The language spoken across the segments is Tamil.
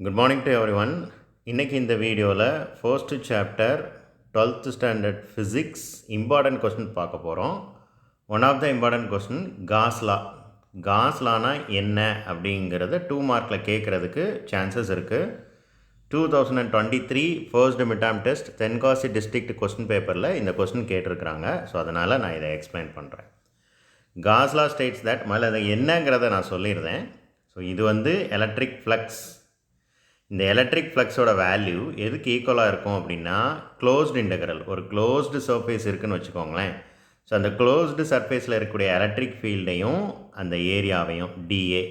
Good morning to everyone. இன்னைக்கு இந்த வீடியோவில் first chapter 12th standard physics important question பார்க்க போகிறோம். One of the important question காஸ்லானா என்ன அப்படிங்கிறத 2 மார்க்கில் கேட்குறதுக்கு சான்சஸ் இருக்குது. 2023 first midterm test Tenkasi district question பேப்பரில் இந்த கொஸ்டின் கேட்டிருக்கிறாங்க. ஸோ அதனால் நான் இதை எக்ஸ்பிளைன் பண்ணுறேன். காஸ்லா ஸ்டேட்ஸ் தட் முதல்ல அதை என்னங்கிறத நான் சொல்லியிருந்தேன். ஸோ இது வந்து எலக்ட்ரிக் ஃப்ளக்ஸ். இந்த எலக்ட்ரிக் ஃப்ளக்ஸோட வேல்யூ எதுக்கு ஈக்குவலாக இருக்கும் அப்படின்னா க்ளோஸ்டு இன்டெக்ரல். ஒரு க்ளோஸ்டு சர்ஃபேஸ் இருக்குதுன்னு வச்சுக்கோங்களேன். ஸோ அந்த க்ளோஸ்டு சர்ஃபேஸில் இருக்கக்கூடிய எலக்ட்ரிக் ஃபீல்டையும் அந்த ஏரியாவையும் டிஏ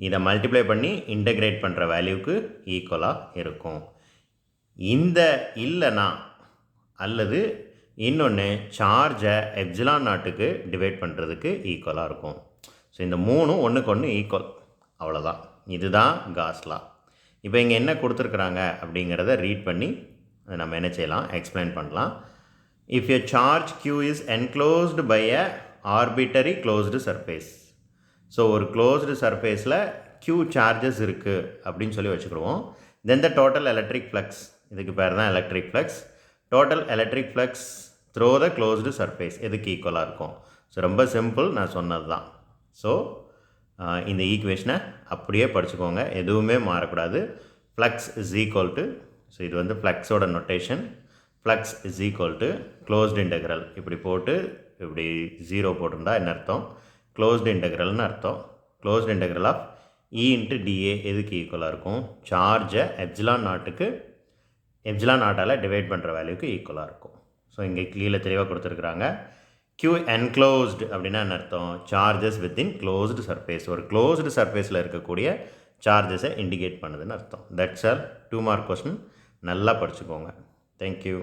இதை மல்டிப்ளை பண்ணி இன்டெக்ரேட் பண்ணுற வேல்யூவுக்கு ஈக்குவலாக இருக்கும். இந்த இல்லைனா அல்லது இன்னொன்று சார்ஜை எப்சிலான் நாட்டுக்கு டிவைட் பண்ணுறதுக்கு ஈக்குவலாக இருக்கும். ஸோ இந்த மூணும் ஒன்றுக்கு ஒன்று ஈக்குவல், அவ்வளோதான். இதுதான் காஸ்லா. இப்போ இங்கே என்ன கொடுத்துருக்குறாங்க அப்படிங்கிறத ரீட் பண்ணி அதை நம்ம என்ன செய்யலாம், எக்ஸ்பிளைன் பண்ணலாம். If a charge q is enclosed by a arbitrary closed surface. So ஒரு க்ளோஸ்டு சர்ஃபேஸில் q சார்ஜஸ் இருக்குது அப்படின்னு சொல்லி வச்சுக்கிடுவோம். Then the total electric flux, இதுக்கு பேர் தான் electric flux. Total electric flux through the closed surface எதுக்கு ஈக்குவலாக இருக்கும். ஸோ ரொம்ப சிம்பிள், நான் சொன்னது தான். ஸோ இந்த ஈக்குவேஷனை அப்படியே படிச்சுக்கோங்க, எதுவுமே மாறக்கூடாது. Flux is equal to, so இது வந்து ஃப்ளக்ஸோட notation. Flux is equal to closed integral. இப்படி போட்டு இப்படி 0 போட்டிருந்தா என்ன அர்த்தம், க்ளோஸ்டு இன்டெக்ரல்னு அர்த்தம். Closed integral of E into dA எதுக்கு ஈக்குவலாக இருக்கும், சார்ஜை எப்சிலான் நாட்டுக்கு எப்சிலான் நாட்டால் டிவைட் பண்ணுற வேல்யூக்கு ஈக்குவலாக இருக்கும். ஸோ இங்கே கீழே தெளிவாக கொடுத்துருக்குறாங்க. q enclosed அப்படின்னா என்ன அர்த்தம், சார்ஜஸ் வித்தின் க்ளோஸ்டு சர்ஃபேஸ். ஒரு க்ளோஸ்டு சர்ஃபேஸில் இருக்கக்கூடிய சார்ஜஸை இண்டிகேட் பண்ணுதுன்னு அர்த்தம். That's all. 2 மார்க் கொஸ்டின் நல்லா படிச்சுக்கோங்க. தேங்க்யூ.